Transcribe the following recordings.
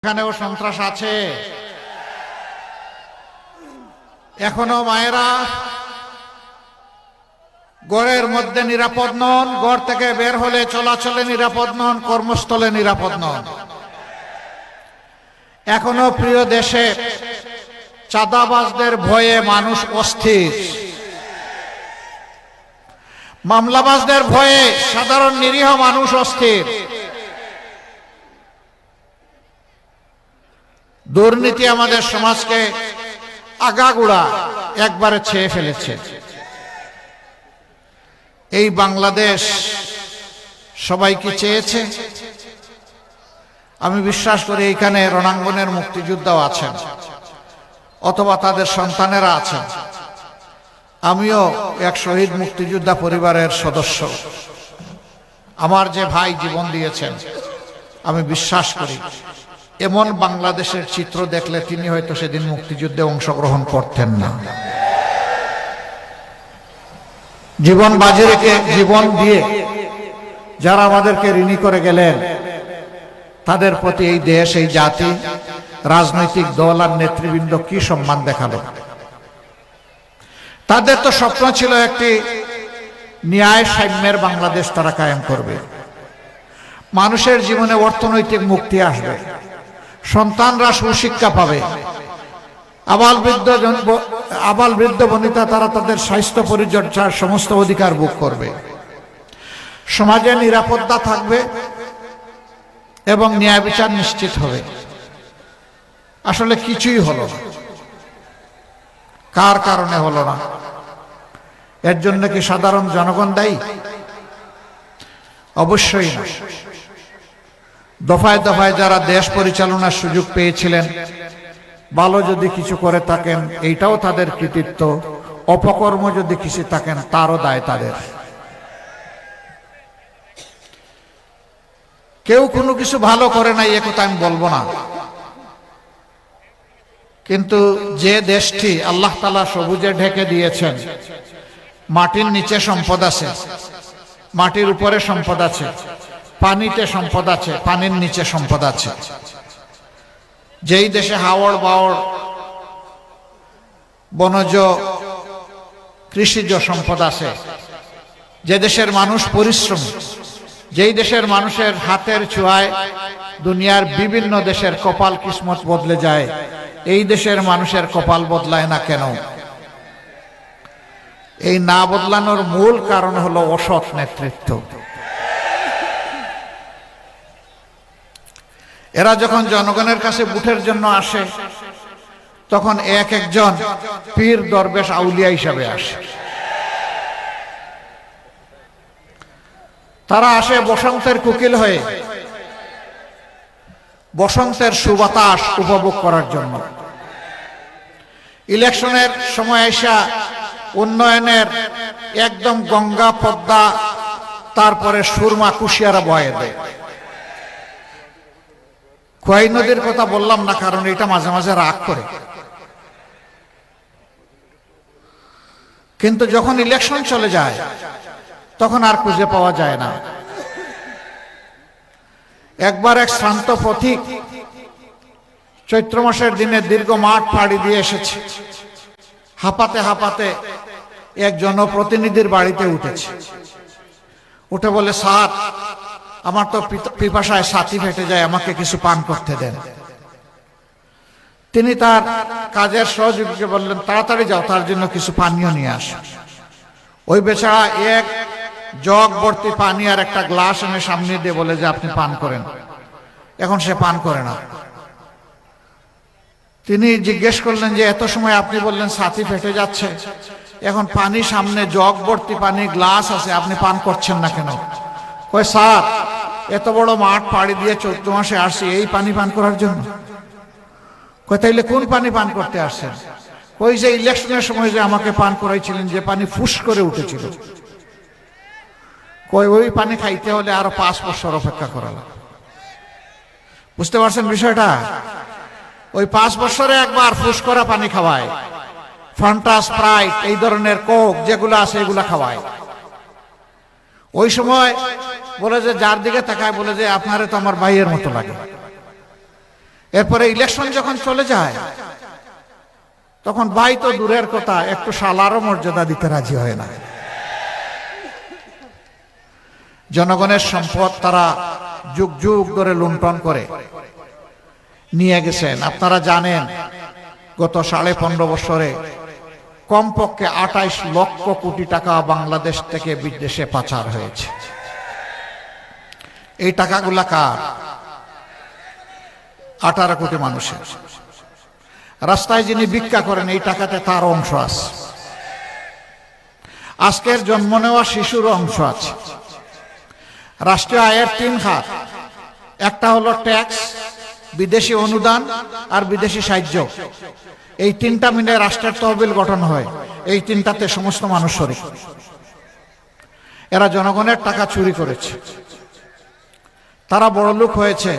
এখানেও সন্ত্রাস আছে। এখনো মায়েরা ঘরের মধ্যে নিরাপদ নন, ঘর থেকে বের হলে চলাচলে নিরাপদ নন, কর্মস্থলে নিরাপদ নন। এখনো প্রিয় দেশে চাঁদাবাজদের ভয়ে মানুষ অস্থির, মামলাবাজদের ভয়ে সাধারণ নিরীহ মানুষ অস্থির। দুর্নীতি আমাদের সমাজকে আগাগোড়া একবারে ছেয়ে ফেলেছে। এই বাংলাদেশ সবাই কি চেয়েছে? আমি বিশ্বাস করি এখানে রণাঙ্গনের মুক্তিযোদ্ধাও আছেন, অথবা তাদের সন্তানেরা আছেন। আমিও এক শহীদ মুক্তিযোদ্ধা পরিবারের সদস্য। আমার যে ভাই জীবন দিয়েছেন, আমি বিশ্বাস করি এমন বাংলাদেশের চিত্র দেখলে তিনি হয়তো সেদিন মুক্তিযুদ্ধে অংশগ্রহণ করতেন না। জীবন বাজি রেখে, জীবন দিয়ে যারা আমাদেরকে ঋণী করে গেলেন, তাদের প্রতি এই দেশ, এই জাতি, রাজনৈতিক দল আর নেতৃবৃন্দ কি সম্মান দেখালো। তাদের তো স্বপ্ন ছিল একটি ন্যায় সাম্যের বাংলাদেশ তারা কায়েম করবে। মানুষের জীবনে অর্থনৈতিক মুক্তি আসবে, সন্তানরা সুশিক্ষা পাবে, আবাল বৃদ্ধ বনিতা তারা তাদের স্বাস্থ্য পরিচর্যার সমস্ত অধিকার ভোগ করবে, সমাজে নিরাপত্তা থাকবে এবং ন্যায় বিচার নিশ্চিত হবে। আসলে কিছুই হলো না। কার কারণে হলো না? এর জন্য কি সাধারণ জনগণ দায়ী? অবশ্যই না। দফায় দফায় যারা দেশ পরিচালনার সুযোগ পেয়েছিলেন, ভালো যদি কিছু করে থাকেন এইটাও তাদের কৃতিত্ব, অপকর্ম যদি কিছু থাকেন তারও দায় তাদের। কেউ কোনো কিছু ভালো করে নাই এ কথা আমি বলবো না, কিন্তু যে দেশটি আল্লাহ তাআলা সবুজে ঢেকে দিয়েছেন, মাটির নিচে সম্পদ আছে, মাটির উপরে সম্পদ আছে, পানিতে সম্পদ আছে, পানির নিচে সম্পদ আছে। যেই দেশে হাওড় বাওড় বনজ কৃষিজ সম্পদ আছে, যে দেশের মানুষ পরিশ্রমী, যেই দেশের মানুষের হাতের ছোঁয়ায় দুনিয়ার বিভিন্ন দেশের কপাল কিসমত বদলে যায়, এই দেশের মানুষের কপাল বদলায় না কেন? এই না বদলানোর মূল কারণ হলো অসৎ নেতৃত্ব। এরা যখন জনগণের কাছে ভোটের জন্য আসে, তখন এক একজন পীর দরবেশ আউলিয়া হিসাবে আসে। তারা আসে বসন্তের কোকিল হয়ে, বসন্তের সুবাতাস উপভোগ করার জন্য। ইলেকশনের সময় এসে উন্নয়নের একদম গঙ্গা পদ্মা, তারপরে সুরমা কুশিয়ারা বয়ে দেয়। খোয়াই নদীর কথা বললাম না, কারণ এটা মাঝে মাঝে রাগ করে। কিন্তু যখন ইলেকশন চলে যায় তখন আর খুঁজে পাওয়া যায় না। একবার এক শ্রান্ত পথিক চৈত্র মাসের দিনে দীর্ঘ মাঠ পাড়ি দিয়ে এসেছে। হাঁপাতে হাঁপাতে এক জনপ্রতিনিধির বাড়িতে উঠেছে। উঠে বলে, স্যার, আমার তো পিপাসায় ছাতি ফেটে যায়, আমাকে কিছু পান করতে দেন। তিনি তার কাজের সহযোগীকে বললেন, তাড়াতাড়ি যাও, তার জন্য কিছু পানীয় নিয়ে আস। ওই বেচারা এক জগ ভর্তি পানি আর একটা গ্লাস এনে সামনে দিয়ে বলে যে আপনি পান করেন। এখন সে পান করে না। তিনি জিজ্ঞেস করলেন যে এত সময় আপনি বললেন ছাতি ফেটে যাচ্ছে, এখন পানি সামনে, জগ ভর্তি পানি, গ্লাস আছে, আপনি পান করছেন না কেন? কয়, স্যার, এত বড় মাঠ পাড়ি দিয়ে চৈত্র মাসে আসছি এই পানি পান করার জন্য। কয়, তাইলে কোন পানি পান করতে আসছেন? ওই যে ইলেকশনের সময় যে আমাকে পান করাইছিলেন, যে পানি ফুস করে উঠেছিল। কয়, ওই পানি খাইতে হলে আরো 5 বছর অপেক্ষা করা লাগবে। বুঝতে পারছেন বিষয়টা? ওই 5 বছরে একবার ফুস করা পানি খাওয়ায়, ফান্টা, স্প্রাইট, এই ধরনের কোক যেগুলো আছে এগুলা খাওয়ায়। ওই সময় বলে যে যার দিকে তাকায় বলে যে আপনারে তো আমার ভাইয়ের মতো লাগে। এরপরে ইলেকশন যখন চলে যায় তখন ভাই তো দূরের কথা, একটু শালারও মর্যাদা দিতে রাজি হয় না। জনগণের সম্পদ তারা যুগ যুগ ধরে লুণ্ঠন করে নিয়ে গেছেন। আপনারা জানেন গত 15.5 বছরে কমপক্ষে 28 লক্ষ কোটি টাকা বাংলাদেশ থেকে বিদেশে পাচার হয়েছে। এই টাকাগুলা কার? 18 কোটি মানুষের। রাস্তায় যিনি ভিক্ষা করেন এই টাকাতে তার অংশ আছে, আজকের জন্ম নেওয়া শিশুর অংশ আছে। রাষ্ট্রীয় আয়ের 3 খাত, একটা হলো ট্যাক্স, বিদেশি অনুদান আর বিদেশি সাহায্য। এই 3টা মিলে রাষ্ট্রের তহবিল গঠন হয়। এই 3টাতে সমস্ত মানুষ শরীক। এরা জনগণের টাকা চুরি করেছে, তারা বড়লোক হয়েছে,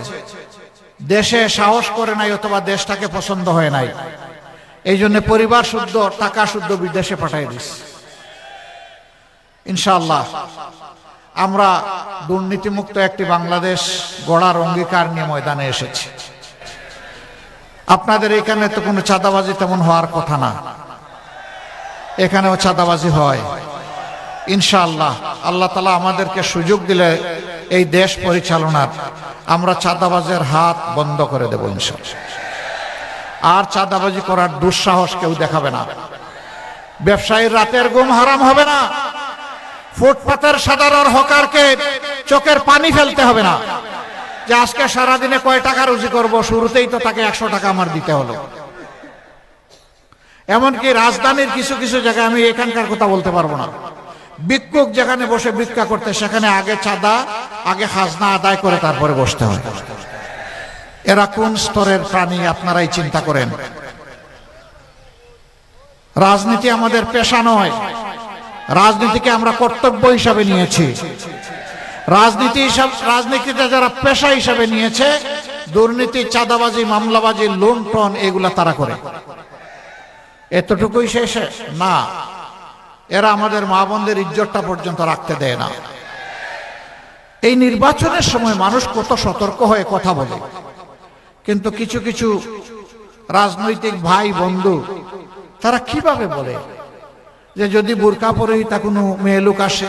দেশে সাহস করে নাই অথবা দেশটাকে পছন্দ হয় নাই, এই জন্য পরিবার শুদ্ধ টাকা শুদ্ধ বিদেশে পাঠাই দিচ্ছে। ইনশাআল্লাহ আমরা দুর্নীতিমুক্ত একটি বাংলাদেশ গড়ার অঙ্গীকার নিয়ে ময়দানে এসেছি। আপনাদের এখানে তো কোনো চাঁদাবাজি তেমন হওয়ার কথা না, এখানেও চাঁদাবাজি হয়। ইনশাআল্লাহ আল্লাহ তাআলা আমাদেরকে সুযোগ দিলে এই দেশ পরিচালনার, আমরা চাঁদাবাজের হাত বন্ধ করে দেব ইনশাআল্লাহ। আর চাঁদাবাজি করার দুঃসাহস কেউ দেখাবে না। ব্যবসায়ীর রাতের ঘুম হারাম হবে না। ফুটপাতের সাধারণ হকারকে চোখের পানি ফেলতে হবে না যে আজকে সারাদিনে কয় টাকা রুজি করব, শুরুতেই তো তাকে 100 টাকা আমার দিতে হলো। এমনকি রাজধানীর কিছু কিছু জায়গায়, আমি এখানকার কথা বলতে পারবো না, ভিক্ষুক যেখানে বসে ভিক্ষা করতে সেখানে আগে চাঁদা, আগে খাজনা আদায় করে তারপরে বসতে হয়। এরা কোন স্তরের প্রাণী আপনারাই চিন্তা করেন। রাজনীতি আমাদের পেশা নয়, রাজনীতিকে আমরা কর্তব্য হিসাবে নিয়েছি। রাজনীতিতে যারা পেশা হিসাবে নিয়েছে, দুর্নীতি, চাঁদাবাজি, মামলাবাজি, লুণ্ঠন এগুলা তারা করে। এতটুকুই শেষে না, এরা আমাদের মা বোনদের ইজ্জতটা পর্যন্ত রাখতে দেয় না। এই নির্বাচনের সময় মানুষ কত সতর্ক হয়ে কথা বলে, কিন্তু কিছু কিছু রাজনৈতিক ভাই বন্ধু তারা কিভাবে বলে যে যদি বোরকা পরে তা কোনো মেয়ে লোক আসে,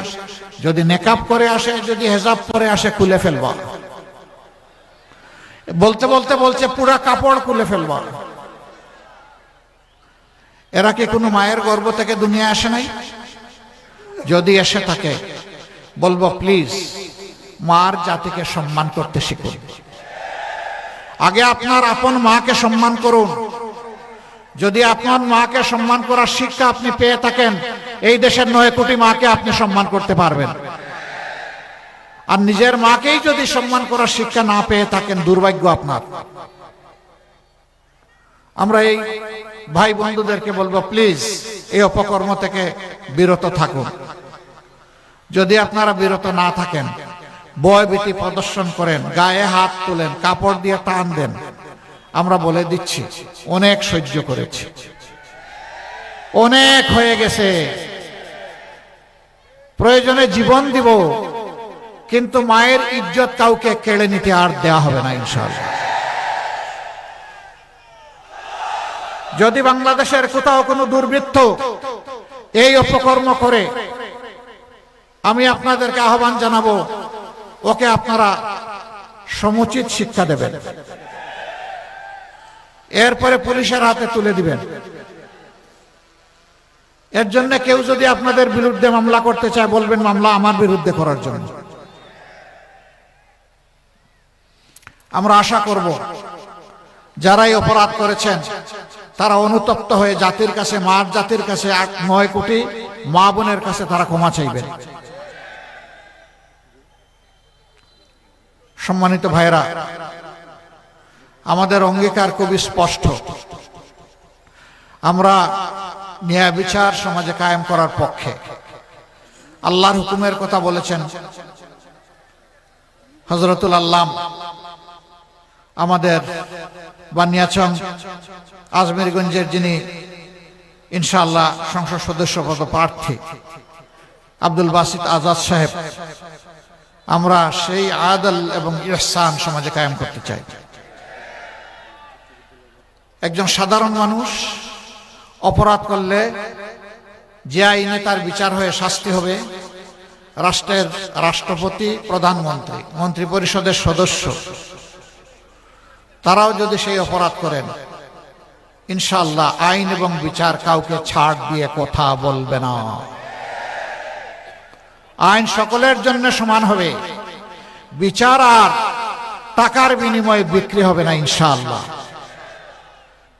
যদি নেকাব করে আসে, যদি হেজাব পরে আসে, খুলে ফেলবা। বলতে বলতে বলছে পুরা কাপড় খুলে ফেলবা। এরা কি কোনো মায়ের গর্ভ থেকে দুনিয়া আসে নাই? যদি এসে থাকে বলবো প্লিজ মার জাতিকে সম্মান করতে শিখুন। আগে আপনার আপন মাকে সম্মান করুন। যদি আপনার মাকে সম্মান করার শিক্ষা আপনি পেয়ে থাকেন, এই দেশের 9 কোটি মাকে আপনি সম্মান করতে পারবেন। আর নিজের মাকেই যদি সম্মান করার শিক্ষা না পেয়ে থাকেন, দুর্ভাগ্য আপনার। আমরা এই ভাই বন্ধুদেরকে বলবো প্লিজ এই অপকর্ম থেকে বিরত থাকুন। যদি আপনারা বিরত না থাকেন, ভয়ভীতি প্রদর্শন করেন, গায়ে হাত তোলেন, কাপড় দিয়ে টান দেন, আমরা বলে দিচ্ছি অনেক সহ্য করেছি, অনেক হয়ে গেছে, প্রয়োজনে জীবন দিব, কিন্তু মায়ের ইজ্জত কাউকে কেড়ে নিতে আর দেয়া হবে না ইনশাআল্লাহ। যদি বাংলাদেশের কোথাও কোনো দুর্বৃত্ত এই অপকর্ম করে, আমি আপনাদেরকে আহ্বান জানাবো, ওকে আপনারা সমুচিত শিক্ষা দেবেন, এরপরে পুলিশের হাতে তুলে দিবেন। এর জন্য কেউ যদি আপনাদের বিরুদ্ধে মামলা করতে চায়, বলবেন মামলা আমার বিরুদ্ধে করার জন্য। আমরা আশা করব যারাই অপরাধ করেছেন তারা অনুতপ্ত হয়ে জাতির কাছে, মার জাতির কাছে, 9 কোটি মা বোনের কাছে তারা ক্ষমা চাইবেন। সম্মানিত ভাইরা, আমাদের অঙ্গীকার খুবই স্পষ্ট। আমরা ন্যায় বিচার সমাজে কায়েম করার পক্ষে। আল্লাহর হুকুমের কথা বলেছেন হযরতুল আল্লাম আমাদের বানিয়াচং আজমিরগঞ্জের, যিনি ইনশাআল্লাহ সংসদ সদস্য পদ প্রার্থী, আব্দুল বাসিত আজাদ সাহেব। আমরা সেই আদল এবং ইহসান সমাজে কায়েম করতে চাই। একজন সাধারণ মানুষ অপরাধ করলে যে আইনে তার বিচার হয়ে শাস্তি হবে, রাষ্ট্রের রাষ্ট্রপতি, প্রধানমন্ত্রী, মন্ত্রিপরিষদের সদস্য তারাও যদি সেই অপরাধ করেন, ইনশাআল্লাহ আইন এবং বিচার কাউকে ছাড় দিয়ে কথা বলবে না। আইন সকলের জন্য সমান হবে, বিচার আর টাকার বিনিময়ে বিক্রি হবে না ইনশাআল্লাহ।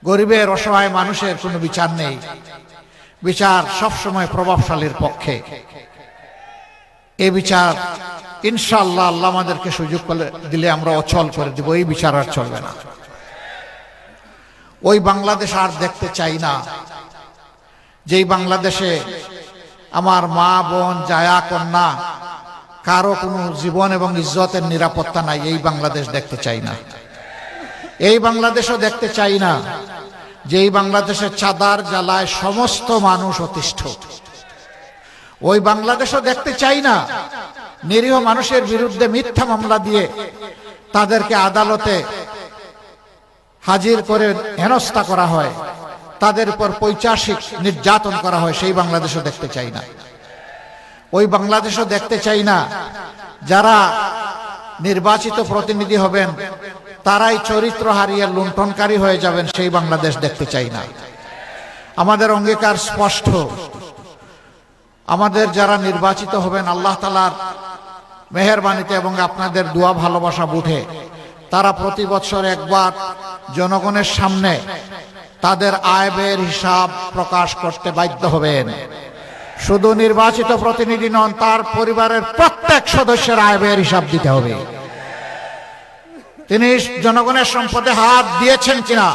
গরিবের, অসহায় মানুষের কোনো বিচার নেই, বিচার সবসময় প্রভাবশালীর পক্ষে। এই বিচার ইনশাআল্লাহ আল্লাহ আমাদেরকে সুযোগ দিলে আমরা অচল করে দিব, এই বিচার আর চলবে না। ওই বাংলাদেশ আর দেখতে চাই না, যেই বাংলাদেশে আমার মা বোন জায়া কন্যা কারো কোনো জীবন এবং ইজ্জতের নিরাপত্তা নাই। এই বাংলাদেশ দেখতে চাই না। এই বাংলাদেশও দেখতে চাই না যেই বাংলাদেশের চাঁদার জ্বালায় সমস্ত মানুষ অতিষ্ঠ। ওই বাংলাদেশও দেখতে চাই না নিরীহ মানুষের বিরুদ্ধে মিথ্যা মামলা দিয়ে তাদেরকে আদালতে হাজির করে হেনস্থা করা হয়, তাদের উপর পৈশাচিক নির্যাতন করা হয়। সেই বাংলাদেশও দেখতে চাই না। ওই বাংলাদেশও দেখতে চাই না যারা নির্বাচিত প্রতিনিধি হবেন তারাই চরিত্র হারিয়ে লুণ্ঠনকারী হয়ে যাবেন। সেই বাংলাদেশ দেখতে চাই না। আমাদের অঙ্গীকার স্পষ্ট, আমাদের যারা নির্বাচিত হবেন আল্লাহ তাআলার মেহেরবানিতে এবং আপনাদের দোয়া ভালোবাসা বুঝে তারা প্রতি বছর একবার জনগণের সামনে তাদের আয় ব্যয়ের হিসাব প্রকাশ করতে বাধ্য হবেন। শুধু নির্বাচিত প্রতিনিধি নন, তার পরিবারের প্রত্যেক সদস্যের আয় ব্যয়ের হিসাব দিতে হবে। তিনি জনগণের সম্পদে হাত দিয়েছেন কিনা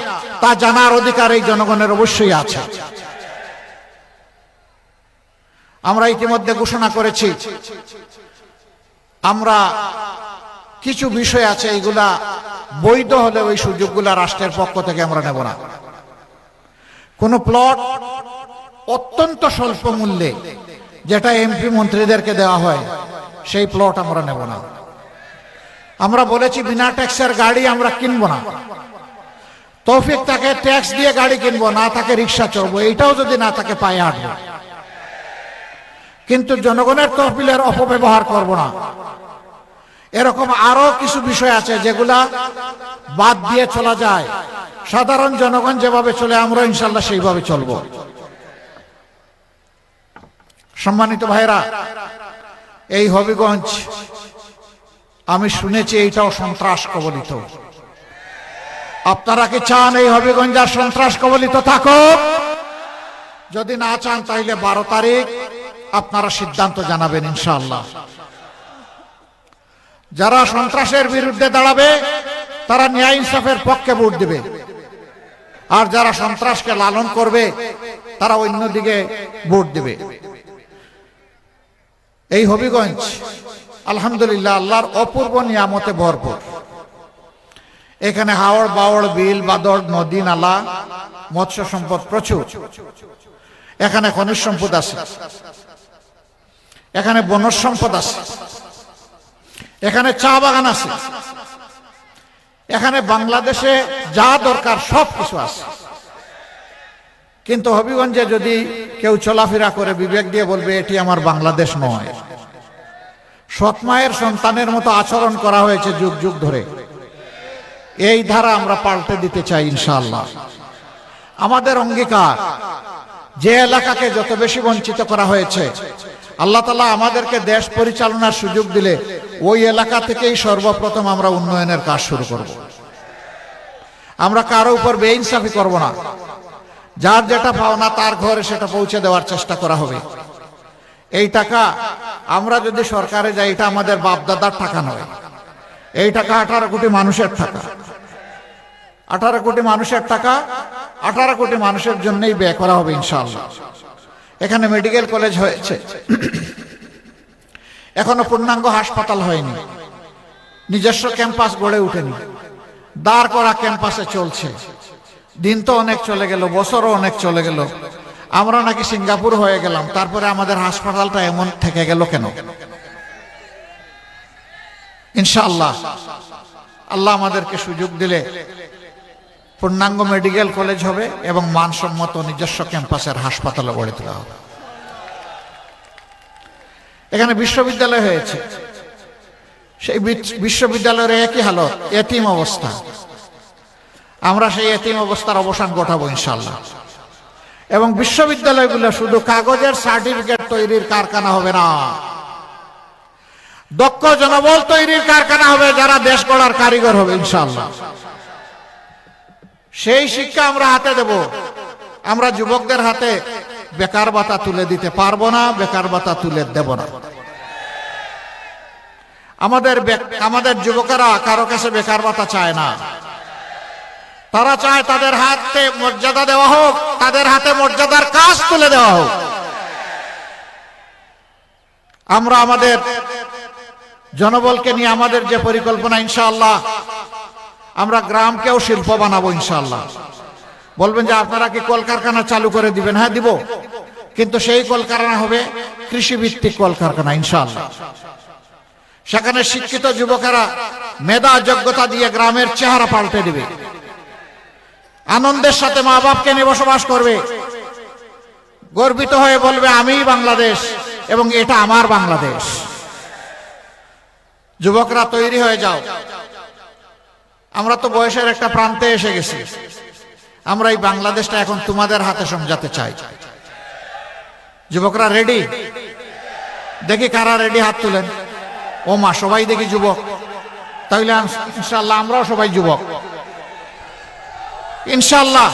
তা জানার অধিকার এই জনগণের অবশ্যই আছে। আমরা ইতিমধ্যে ঘোষণা করেছি, আমরা কিছু বিষয় আছে এইগুলা বৈধ হলে ওই সুযোগগুলা রাষ্ট্রের পক্ষ থেকে আমরা নেব না। কোন প্লট অত্যন্ত স্বল্প মূল্যে যেটা এমপি মন্ত্রীদেরকে দেওয়া হয় সেই প্লট আমরা নেব না। আমরা বলেছি বিনা ট্যাক্সের গাড়ি আমরা কিনবো না। তৌফিক তাকে ট্যাক্স দিয়ে গাড়ি কিনবো, না তাকে রিক্সা চড়বো, এইটাও যদি না তাকে পায়ে হাঁটবো। কিন্তু জনগণের তহবিলের অপব্যবহার করব না। এরকম আরো কিছু বিষয় আছে যেগুলা বাদ দিয়ে চলা যায়। সাধারণ জনগণ যেভাবে চলে আমরা ইনশাল্লাহ সেইভাবে চলব। সম্মানিত ভাইরা, এই হবিগঞ্জ আমি শুনেছি এইটাও সন্ত্রাস কবলিত। আপনারা কি চান এই হবিগঞ্জ আর সন্ত্রাস কবলিত থাকুক? যদি না চান তাহলে 12 তারিখ আপনারা সিদ্ধান্ত জানাবেন ইনশাআল্লাহ। যারা সন্ত্রাসের বিরুদ্ধে দাঁড়াবে তারা ন্যায় ইনসাফের পক্ষে ভোট দিবে, আর যারা সন্ত্রাসকে লালন করবে তারা অন্যদিকে ভোট দিবে। এই হবিগঞ্জ আলহামদুলিল্লাহ আল্লাহর অপূর্ব নিয়ামতে ভরপুর। এখানে হাওড় বাওড় বিল বাদর নদী নালা মৎস্য সম্পদ প্রচুর। এখানে খনিজ সম্পদ আছে, এখানে বনজ সম্পদ আছে, এখানে চা বাগান আছে, এখানে বাংলাদেশে যা দরকার সব কিছু আছে। কিন্তু হবিগঞ্জে যদি কেউ চলাফেরা করে বিবেক দিয়ে বলবে এটি আমার বাংলাদেশ নয়। সৎ মায়ের সন্তানের মতো আচরণ করা হয়েছে যুগ যুগ ধরে। এই ধারা আমরা পাল্টে দিতে চাই ইনশাআল্লাহ। আমাদের অঙ্গীকার, যে এলাকাকে যত বেশি বঞ্চিত করা হয়েছে আল্লাহ তাআলা আমাদেরকে দেশ পরিচালনার সুযোগ দিলে ওই এলাকা থেকেই সর্বপ্রথম আমরা উন্নয়নের কাজ শুরু করব। আমরা কারো উপর বেইনসাফি করব না। যার যেটা পাওনা তার ঘরে সেটা পৌঁছে দেওয়ার চেষ্টা করা হবে। এই টাকা আমরা যদি সরকারে যাই, এটা আমাদের বাপ দাদার টাকা নয়। এই টাকা 18 কোটি মানুষের টাকা। 18 কোটি মানুষের টাকা 18 কোটি মানুষের জন্যই ব্যয় করা হবে ইনশাআল্লাহ। এখানে মেডিকেল কলেজ হয়েছে, এখনো পূর্ণাঙ্গ হাসপাতাল হয়নি, নিজস্ব ক্যাম্পাস গড়ে ওঠেনি, দাঁড় করা ক্যাম্পাসে চলছে। দিন তো অনেক চলে গেল, বছরও অনেক চলে গেল। আমরা নাকি সিঙ্গাপুর হয়ে গেলাম, তারপরে আমাদের হাসপাতালটা এমন থেকে গেল কেন? ইনশাআল্লাহ আল্লাহ আমাদেরকে সুযোগ দিলে পূর্ণাঙ্গ মেডিকেল কলেজ হবে এবং মানসম্মত নিজস্ব ক্যাম্পাসের হাসপাতাল গড়ে তোলা হবে। এখানে বিশ্ববিদ্যালয় হয়েছে, সেই বিশ্ববিদ্যালয়ের একই হালত, এতিম অবস্থা। আমরা সেই এতিম অবস্থার অবসান ঘটাবো ইনশাআল্লাহ। এবং বিশ্ববিদ্যালয়গুলো শুধু কাগজের সার্টিফিকেট তৈরির কারখানা হবে না, দক্ষ জনবল তৈরির কারখানা হবে, যারা দেশ গড়ার কারিগর হবে ইনশাআল্লাহ। সেই শিক্ষা আমরা হাতে দেব। আমরা যুবকদের হাতে বেকার ভাতা তুলে দিতে পারবো না, বেকার ভাতা তুলে দেব না। আমাদের যুবকেরা কারো কাছে বেকার ভাতা চায় না, তারা চায় তাদের হাতে মর্যাদা দেওয়া হোক, তাদের হাতে মর্যাদার কাজ তুলে দেওয়া হোক। আমরা আমাদের জনবলকে নিয়ে আমাদের যে পরিকল্পনা, ইনশাআল্লাহ আমরা গ্রামকেও শিল্প বানাবো ইনশাআল্লাহ। বলবেন যে আপনারা কি কলকারখানা চালু করে দিবেন? হ্যাঁ দিব, কিন্তু সেই কলকারখানা হবে কৃষিভিত্তিক কলকারখানা ইনশাআল্লাহ। সেখানে শিক্ষিত যুবকেরা মেধা যোগ্যতা দিয়ে গ্রামের চেহারা পাল্টে দিবে, আনন্দের সাথে মা বাপকে নিয়ে বসবাস করবে, গর্বিত হয়ে বলবে আমি বাংলাদেশ এবং এটা আমার বাংলাদেশ। যুবকরা তৈরি হয়ে যাও। আমরা তো বয়সের একটা প্রান্তে এসে গেছি, আমরা এই বাংলাদেশটা এখন তোমাদের হাতে সমঝাতে চাই। যুবকরা রেডি? দেখি কারা রেডি, হাত তুলেন। ও মা, সবাই দেখি যুবক। তাহলে ইনশাআল্লাহ আমরাও সবাই যুবক ইনশাআল্লাহ।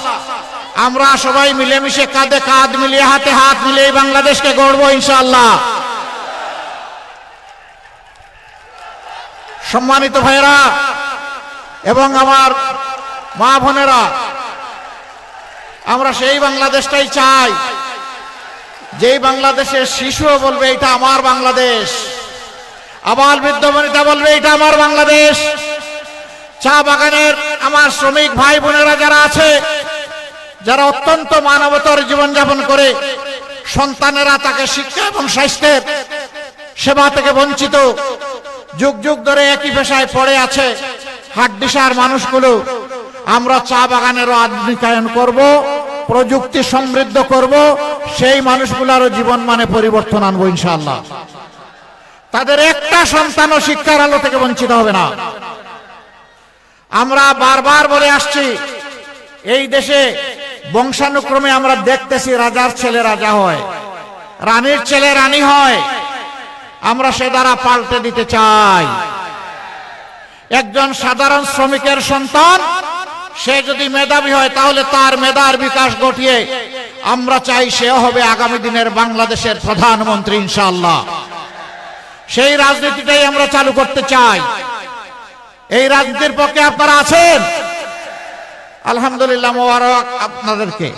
আমরা সবাই মিলেমিশে কাঁধে কাঁধ মিলিয়ে হাতে হাত মিলিয়ে এই বাংলাদেশকে গড়বো ইনশাআল্লাহ। সম্মানিত ভাইরা এবং আমার মা বোনেরা, আমরা সেই বাংলাদেশটাই চাই যেই বাংলাদেশের শিশুও বলবে এটা আমার বাংলাদেশ, আবাল বৃদ্ধ বনিতা বলবে এটা আমার বাংলাদেশ। চা বাগানের আমার শ্রমিক ভাই বোনেরা যারা আছে, যারা অত্যন্ত মানবতার জীবনযাপন করে, সন্তানেরা তাকে শিক্ষা এবং স্বাস্থ্যের সেবা থেকে বঞ্চিত, যুগ যুগ ধরে একই পেশায় পড়ে আছে হাড্ডিসার মানুষগুলো, আমরা চা বাগানেরও আধুনিকায়ন করব, প্রযুক্তি সমৃদ্ধ করব, সেই মানুষগুলোরও জীবন মানে পরিবর্তন আনবো ইনশাআল্লাহ। তাদের একটা সন্তানও শিক্ষার আলো থেকে বঞ্চিত হবে না। আমরা বারবার বলে আসছি, এই দেশে বংশানুক্রমে আমরা দেখতেছি রাজার ছেলে রাজা হয়, রানীর ছেলে রানী হয়। আমরা সে দ্বারা পাল্টে দিতে চাই। একজন সাধারণ শ্রমিকের সন্তান সে যদি মেধাবী হয়, তাহলে তার মেধার বিকাশ ঘটিয়ে আমরা চাই সেও হবে আগামী দিনের বাংলাদেশের প্রধানমন্ত্রী ইনশাআল্লাহ। সেই রাজনীতিটাই আমরা চালু করতে চাই। এই রাজনীতির পক্ষে আপনারা আছেন? আলহামদুলিল্লাহ, মোবারক আপনাদেরকে।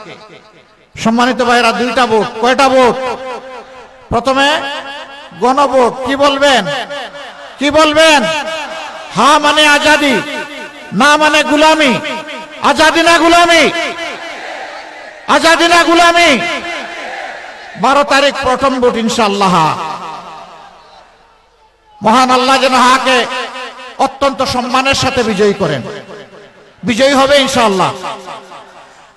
সম্মানিত ভাইরা, দুইটা ভোট। কয়টা ভোট? প্রথমে গণভোট। কি বলবেন? কি বলবেন? হ্যাঁ মানে আজাদি, না মানে গুলামি। আজাদি না গুলামি? আজাদি না গুলামি? 12 তারিখ প্রথম ভোট ইনশাআল্লাহ। মহান আল্লাহ যেন হাকে অত্যন্ত সম্মানের সাথে বিজয়ী করেন। বিজয়ী হবে ইনশাআল্লাহ।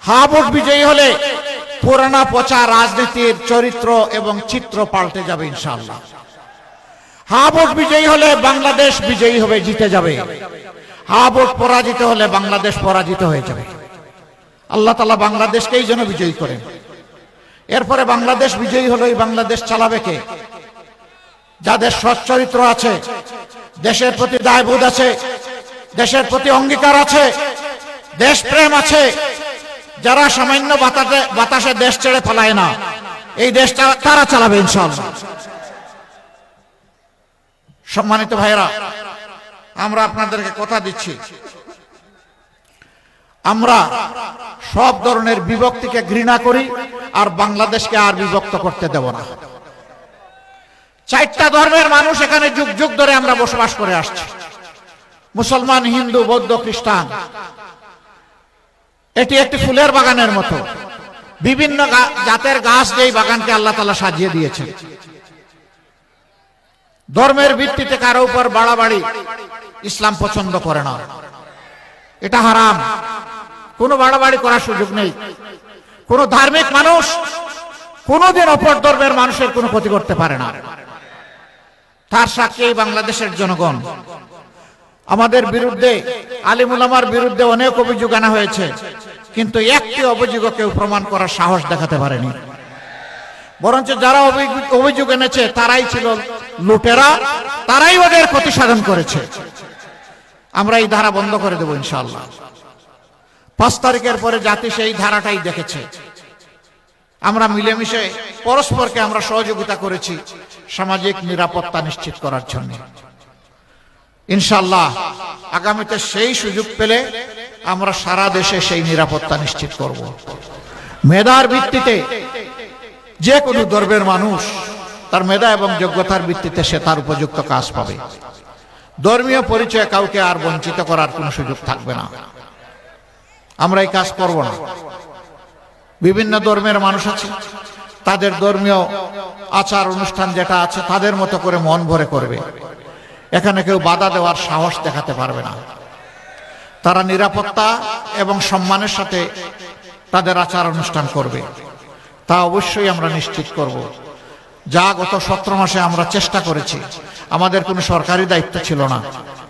হা ভোট বিজয়ী হলে পুরানা পচা রাজনীতির চরিত্র এবং চিত্র পাল্টে যাবে ইনশাআল্লাহ। হা ভোট বিজয়ী হলে বাংলাদেশ বিজয়ী হবে, জিতে যাবে। হা ভোট পরাজিত হলে বাংলাদেশ পরাজিত হয়ে যাবে। আল্লাহ তাআলা বাংলাদেশকেই যেন বিজয়ী করেন। এরপরে বাংলাদেশ বিজয়ী হলো, এই বাংলাদেশ চালাবে কে? যাদের সৎ চরিত্র আছে, দেশের প্রতি দায়বোধ আছে, দেশের প্রতি অঙ্গীকার আছে, দেশপ্রেম আছে, যারা সামান্য বাতাসে দেশ ছেড়ে পালায় না, এই দেশটা তারা চালাবে ইনশাআল্লাহ। সম্মানিত ভাইরা, আমরা আপনাদেরকে কথা দিচ্ছি, আমরা সব ধরনের বিভক্তিকে ঘৃণা করি আর বাংলাদেশকে আর বিভক্ত করতে দেব না। 4টা ধর্মের মানুষ এখানে যুগ যুগ ধরে আমরা বসবাস করে আসছি, মুসলমান, হিন্দু, বৌদ্ধ, খ্রিস্টান। এটি একটি ফুলের বাগানের মতো, বিভিন্ন জাতের গাছ দিয়ে বাগানকে আল্লাহ তাআলা সাজিয়ে দিয়েছেন। ধর্মের ভিত্তিতে কারো উপর বাড়াবাড়ি ইসলাম পছন্দ করে না, এটা হারাম। কোনো বাড়াবাড়ি করার সুযোগ নেই। কোনো ধার্মিক মানুষ কোনোদিন অপর ধর্মের মানুষের কোনো ক্ষতি করতে পারে না। তার সাক্ষী বাংলাদেশের জনগণ। আমাদের বিরুদ্ধে, আলিম উলামার বিরুদ্ধে অনেক অভিযোগ আনা হয়েছে, কিন্তু একটি অভিযোগ কেউ প্রমাণ করার সাহস দেখাতে পারেনি। বরঞ্চ যারা অভিযোগ এনেছে তারাই ছিল লুটেরা, তারাই ওদের ক্ষতি সাধন করেছে। আমরা এই ধারা বন্ধ করে দেব ইনশাআল্লাহ। 5 তারিখের পরে জাতি সেই ধারাটাই দেখেছে। আমরা মিলেমিশে পরস্পরকে আমরা সহযোগিতা করেছি সামাজিক নিরাপত্তা নিশ্চিত করার জন্য। ইনশাআল্লাহ আগামীতে সেই সুযোগ পেলে আমরা সারা দেশে সেই নিরাপত্তা নিশ্চিত করব। মেধার ভিত্তিতে যে কোনো ধর্মের মানুষ তার মেধা এবং যোগ্যতার ভিত্তিতে সে তার উপযুক্ত কাজ পাবে। ধর্মীয় পরিচয়ে কাউকে আর বঞ্চিত করার কোনো সুযোগ থাকবে না। আমরা এই কাজ করব না। বিভিন্ন ধর্মের মানুষ আছে, তাদের ধর্মীয় আচার অনুষ্ঠান যেটা আছে তাদের মতো করে মন ভরে করবে। এখানে কেউ বাধা দেওয়ার সাহস দেখাতে পারবে না। তারা নিরাপত্তা এবং সম্মানের সাথে তাদের আচার অনুষ্ঠান করবে, তা অবশ্যই আমরা নিশ্চিত করব। যা গত 17 মাসে আমরা চেষ্টা করেছি, আমাদের কোনো সরকারি দায়িত্ব ছিল না,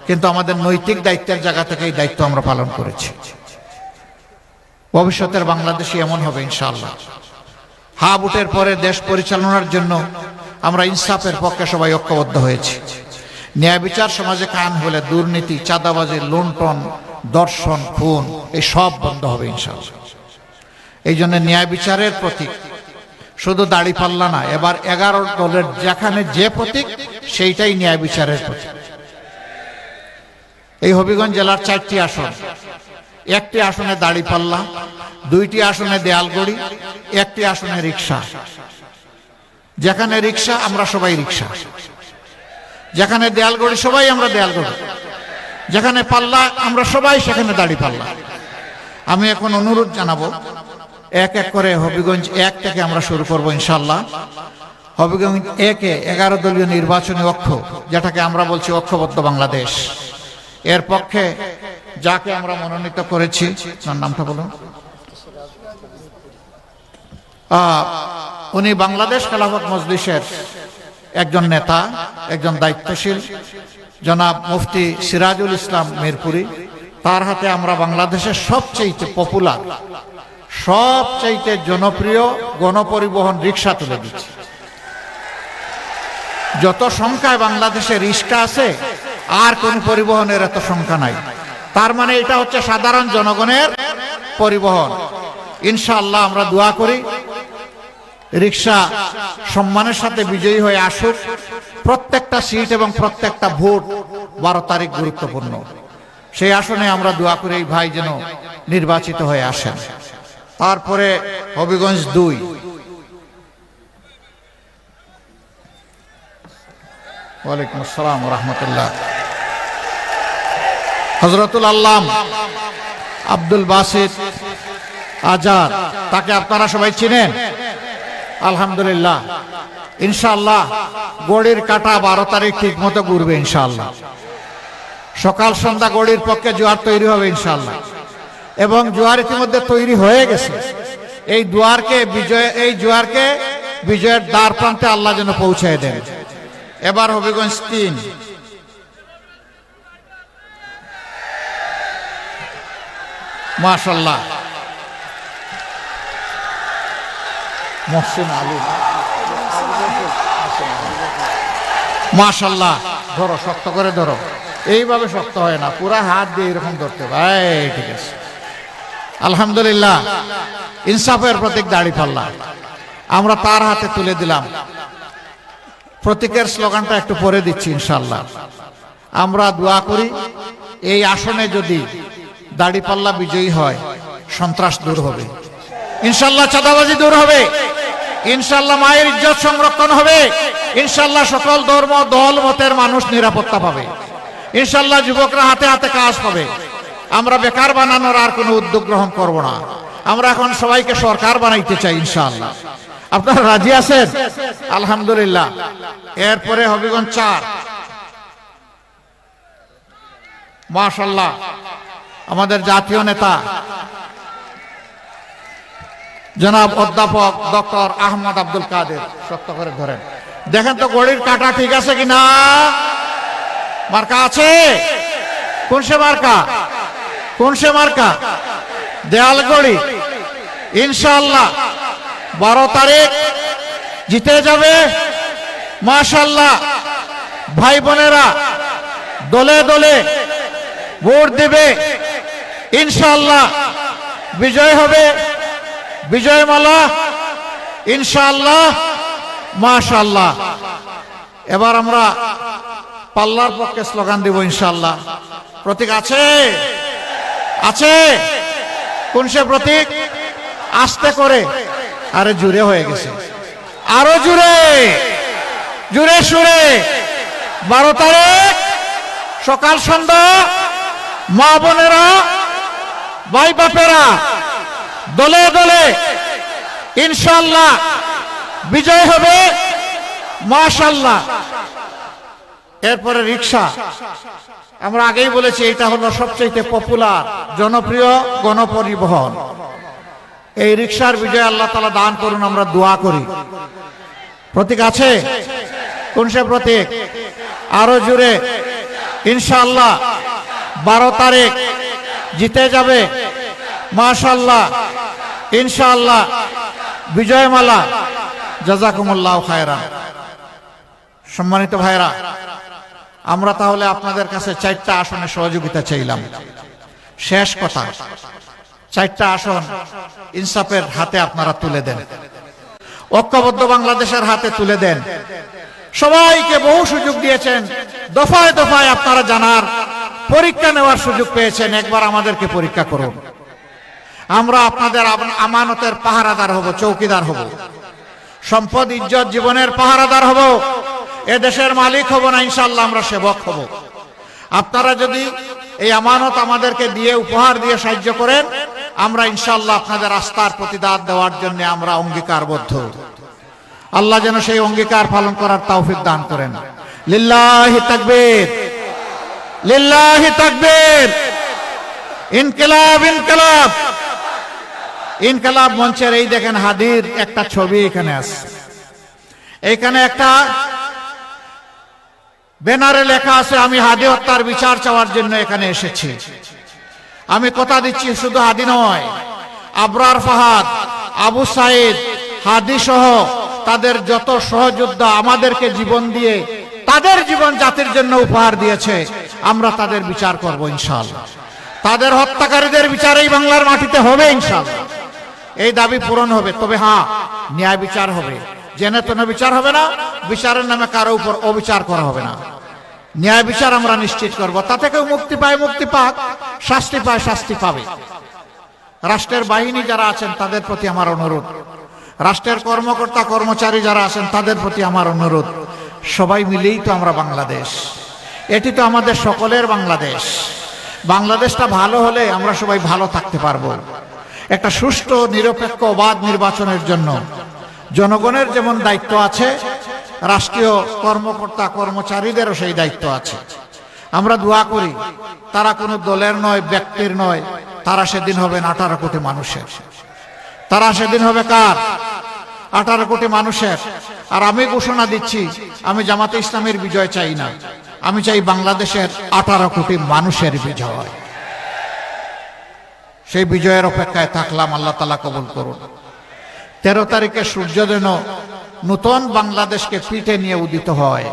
কিন্তু আমাদের নৈতিক দায়িত্বের জায়গা থেকে এই দায়িত্ব আমরা পালন করেছি। ভবিষ্যতের বাংলাদেশে এমন হবে ইনশাআল্লাহ। হা ভোটের পরে দেশ পরিচালনার জন্য আমরা ইনসাফের পক্ষে সবাই ঐক্যবদ্ধ হয়েছি। ন্যায় বিচার সমাজে কায়েম হলে দুর্নীতি, চাঁদাবাজি, লুণ্ঠন, দর্শন, খুন এই সব বন্ধ হবে ইনশাআল্লাহ। এই জন্য ন্যায় বিচারের প্রতীক শুধু দাড়িপাল্লা না, এবার 11 দলের যেখানে যে প্রতীক সেইটাই ন্যায় বিচারের প্রতীক। এই হবিগঞ্জ জেলার 4টি আসন, 1টি আসনে দাড়িপাল্লা, 2টি আসনে দেয়ালগড়ি, 1টি আসনে রিক্সা। যেখানে রিক্সা আমরা সবাই রিক্সা, যেখানে দেয়ালগড়ি সবাই আমরা দেয়ালগড়ি, যেখানে পাল্লা আমরা সবাই সেখানে দাড়িপাল্লা। আমি এখন অনুরোধ জানাবো, এক এক করে হবিগঞ্জ 1 থেকে আমরা শুরু করব ইনশাআল্লাহ। হবিগঞ্জ 1-এ 11 দলীয় নির্বাচনী ঐক্য, যেটাকে আমরা বলছি ঐক্যবদ্ধ বাংলাদেশ, এর পক্ষে যাকে আমরা মনোনীত করেছি, তার নামটা বলুন। উনি বাংলাদেশ খেলাফত মজলিসের একজন নেতা, একজন দায়িত্বশীল, জনাব মুফতি সিরাজুল ইসলাম মিরপুরি। তার হাতে আমরা বাংলাদেশের সবচেয়ে পপুলার, সবচেয়ে জনপ্রিয় গণপরিবহন রিক্সা তুলে দিচ্ছি। যত সংখ্যায় বাংলাদেশে রিক্সা আছে আর কোন পরিবহনের এত সংখ্যা নাই। তার মানে এটা হচ্ছে সাধারণ জনগণের পরিবহন। ইনশাআল্লাহ আমরা দোয়া করি রিক্সা সম্মানের সাথে বিজয়ী হয়ে আসুক। প্রত্যেকটা সিট এবং প্রত্যেকটা ভোট 12 তারিখ গুরুত্বপূর্ণ। সেই আসনে আমরা দোয়া করি এই ভাই যেন নির্বাচিত হয়ে আসেন। তারপরে হবিগঞ্জ 2, ওয়ালাইকুম আসসালাম ওয়া রাহমাতুল্লাহ। হযরতুল আল্লাম আব্দুল বাসিত আজাদ, তাকে আপনারা সবাই চিনেন আলহামদুলিল্লাহ। ইনশাআল্লাহ গড়ির কাটা 12 তারিখ ঠিক মতো ঘুরবে ইনশাআল্লাহ। সকাল সন্ধ্যা গড়ির পক্ষে জোয়ার তৈরি হবে ইনশাআল্লাহ, এবং জোয়ার ইতিমধ্যে তৈরি হয়ে গেছে। এই জোয়ারকে বিজয়ের দ্বার প্রান্তে আল্লাহ যেন পৌঁছায় দেন। এবার হবিগঞ্জ 3, মাশাআল্লাহ মহসিন আলী, মাশাআল্লাহ। ধরো, শক্ত করে ধরো, এইভাবে শক্ত হয় না, পুরা হাত দিয়ে এরকম ধরতে ভাই। ঠিক আছে, আলহামদুলিল্লাহ। ইনসাফের প্রতীক দাড়িপাল্লা আমরা তার হাতে তুলে দিলাম। প্রতীকের স্লোগানটা একটু পরে দিচ্ছি ইনশাআল্লাহ। আমরা দোয়া করি এই আসনে যদি দাড়িপাল্লা বিজয়ী হয়, সন্ত্রাস দূর হবে ইনশাআল্লাহ, চাঁদাবাজি দূর হবে ইনশাআল্লাহ, মায়ের ইজ্জত সংরক্ষণ হবে ইনশাআল্লাহ, সকল ধর্ম দল মতের মানুষ নিরাপত্তা পাবে ইনশাআল্লাহ, যুবকরা হাতে হাতে কাজ পাবে। আমরা বেকার বানানোর আর কোনো উদ্যোগ গ্রহণ করব না। আমরা এখন সবাইকে সরকার বানাইতে চাই ইনশাআল্লাহ। আপনারা রাজি আছেন? আলহামদুলিল্লাহ। এরপরে হবিগঞ্জ 4, মাশাআল্লাহ, আমাদের জাতীয় নেতা জনাব অধ্যাপক ডক্টর আহমদ আব্দুল কাদের। শক্ত করে ধরেন, দেখেন তো ঘড়ির কাঁটা ঠিক আছে কিনা। মার্কা আছে? কোন সে মার্কা? কোন সে মার্কা? দেয়াল ঘড়ি। ইনশাআল্লাহ 12 তারিখ জিতে যাবে। মাশাআল্লাহ, ভাই বোনেরা দলে দলে ভোট দেবে। ইনশাআল্লাহ বিজয় হবে, বিজয়মালা ইনশাআল্লাহ। মাশাআল্লাহ, এবার আমরা পাল্লার পক্ষে স্লোগান দিব ইনশাআল্লাহ। প্রতীক আছে? আছে? কোন সে প্রতীক? আস্তে করে, আরে জুড়ে হয়ে গেছে, আরো জুড়ে, জুড়ে সুরে। 12 তারিখ সকাল সন্ধ্যা মা বোনেরা, ভাই বাপেরা দলে দলে ইনশাআল্লাহ বিজয় হবে। মাশাআল্লাহ। এরপরে রিক্সা, আমরা আগেই বলেছি এটা হলো সবচেয়ে পপুলার জনপ্রিয় গণপরিবহন। এই রিক্সার বিজয় আল্লাহ তাআলা দান করুন, আমরা দোয়া করি। প্রতীক আছে? কোন সে প্রতীক? আরো জুড়ে ইনশাআল্লাহ 12 তারিখ জিতে যাবে। মাশাআল্লাহ ইনশাআল্লাহ বিজয়মালা। জাযাকুমুল্লাহু খায়রান। সম্মানিত ভাইরা, আমরা তাহলে আপনাদের কাছে 4টা আসনে সহযোগিতা চাইলাম। শেষ কথা, 4টা আসন ইনসাফের হাতে আপনারা তুলে দেন, ঐক্যবদ্ধ বাংলাদেশের হাতে তুলে দেন। সবাইকে বহু সুযোগ দিয়েছেন, দফায় দফায় আপনারা জানার পরীক্ষা নেওয়ার সুযোগ পেয়েছেন। একবার আমাদেরকে পরীক্ষা করুন। আমরা আপনাদের আমানতের পাহারাদার হব, চৌকিদার হব, সম্পদ ইজ্জত জীবনের পাহারাদার হব। এ দেশের মালিক হব না, ইনশাআল্লাহ আমরা সেবক হব। আপনারা যদি এই আমানত আমাদেরকে দিয়ে, উপহার দিয়ে সাহায্য করেন, আমরা ইনশাআল্লাহ আপনাদের আস্থার প্রতিদান দেওয়ার জন্য আমরা অঙ্গীকারবদ্ধ। আল্লাহ যেন সেই অঙ্গীকার পালন করার তৌফিক দান করেন। লিল্লাহি তাকবীর, লিল্লাহি তাকবীর। ইনকিলাব, ইনকিলাব, ইনকিলাব। মঞ্চের এই দেখেন হাদির একটা ছবি এখানে আছে। এইখানে একটা ব্যানারে লেখা আছে, আমি হাদি হত্যার বিচার চাওয়ার জন্য এখানে এসেছি। আমি কথা দিচ্ছি, শুধু হাদি নয়, আবরার ফাহাদ, আবু সাইদ, হাদি সহ তাদের যত সহযোদ্ধা আমাদেরকে জীবন দিয়ে তাদের জীবন জাতির জন্য উপহার দিয়েছে, আমরা তাদের বিচার করব ইনশাআল্লাহ। তাদের হত্যাকারীদের বিচার এই বাংলার মাটিতে হবে ইনশাআল্লাহ। এই দাবি পূরণ হবে। তবে হ্যাঁ, ন্যায় বিচার হবে, জেনে তেনে বিচার হবে না, বিচারের নামে কারো উপর অবিচার করা হবে না। ন্যায় বিচার আমরা নিশ্চিত করব। তাতে কেউ মুক্তি পায়, মুক্তি পাক, শাস্তি পায়, শাস্তি পাবে। রাষ্ট্রের বাহিনী যারা আছেন তাদের প্রতি আমার অনুরোধ, রাষ্ট্রের কর্মকর্তা কর্মচারী যারা আছেন তাদের প্রতি আমার অনুরোধ, সবাই মিলেই তো আমরা বাংলাদেশ, এটি তো আমাদের সকলের বাংলাদেশ। বাংলাদেশটা ভালো হলে আমরা সবাই ভালো থাকতে পারবো। একটা সুষ্ঠু নিরপেক্ষ অবাধ নির্বাচনের জন্য জনগণের যেমন দায়িত্ব আছে, রাষ্ট্রীয় কর্মকর্তা কর্মচারীদেরও সেই দায়িত্ব আছে। আমরা দোয়া করি তারা কোনো দলের নয়, ব্যক্তির নয়, তারা সেদিন হবেন 18 কোটি মানুষের। তারা সেদিন হবে কার? 18 কোটি মানুষের। আর আমি ঘোষণা দিচ্ছি, আমি জামাতে ইসলামের বিজয় চাই না, আমি চাই বাংলাদেশের 18 কোটি মানুষের বিজয়। সেই বিজয়ের অপেক্ষায় থাকলাম। আল্লাহ তাআলা কবুল করুন। 13 তারিখে সূর্য যেন নতুন বাংলাদেশকে পিঠে নিয়ে উদিত হয়।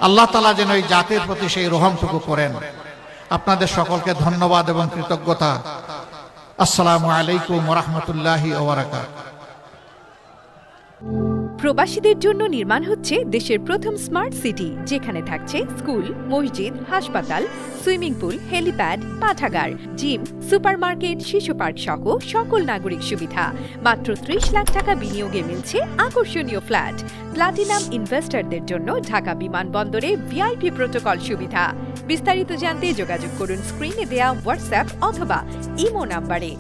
আল্লাহ তাআলা যেন এই জাতির প্রতি সেই রহমটুকু করেন। আপনাদের সকলকে ধন্যবাদ এবং কৃতজ্ঞতা। আসসালামু আলাইকুম ওয়া রাহমাতুল্লাহি ওয়া বারাকাতুহু। প্রবাসীদের জন্য নির্মাণ হচ্ছে দেশের প্রথম স্মার্ট সিটি, যেখানে থাকছে স্কুল, মসজিদ, হাসপাতাল, সুইমিং পুল, হেলিপ্যাড, পাঠাগার, জিম, সুপারমার্কেট, শিশু পার্ক সহ সকল নাগরিক সুবিধা। মাত্র 30 লাখ টাকা বিনিয়োগে মিলছে আকর্ষণীয় ফ্ল্যাট। প্লাটিনাম ইনভেস্টরদের জন্য ঢাকা বিমানবন্দরে ভিআইপি প্রোটোকল সুবিধা। বিস্তারিত জানতে যোগাযোগ করুন স্ক্রিনে দেয়া হোয়াটসঅ্যাপ অথবা ইমো নাম্বারে।